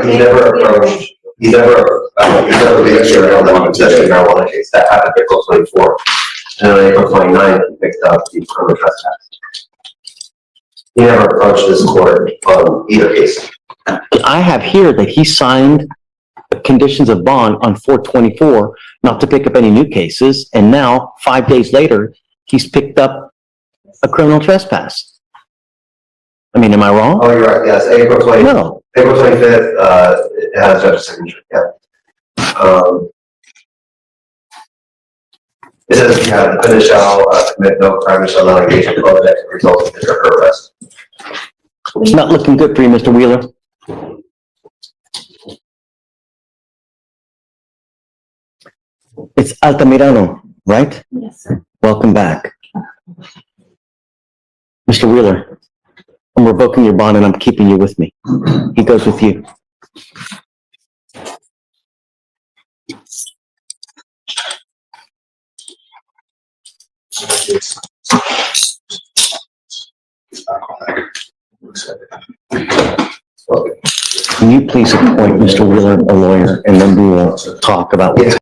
approached, he never made sure on the possession of marijuana case. That happened April 24th. And on April 29th, he picked up the criminal trespass. He never approached this court on either case. I have here that he signed conditions of bond on 4/24 not to pick up any new cases, and now 5 days later he's picked up a criminal trespass. I mean, am I wrong? Oh, you're right. Yes, April 20th. No. April 25th. It has judge's signature. Yeah. It says, yeah, the defendant shall commit no crime and shall not engage in conduct that can result in his or her arrest. It's not looking good for you, Mr. Wheeler. It's Altamirano, right? Yes, sir. Welcome back. Mr. Wheeler, I'm revoking your bond and I'm keeping you with me. He goes with you. Can you please appoint Mr. Wheeler a lawyer, and then we will talk about what's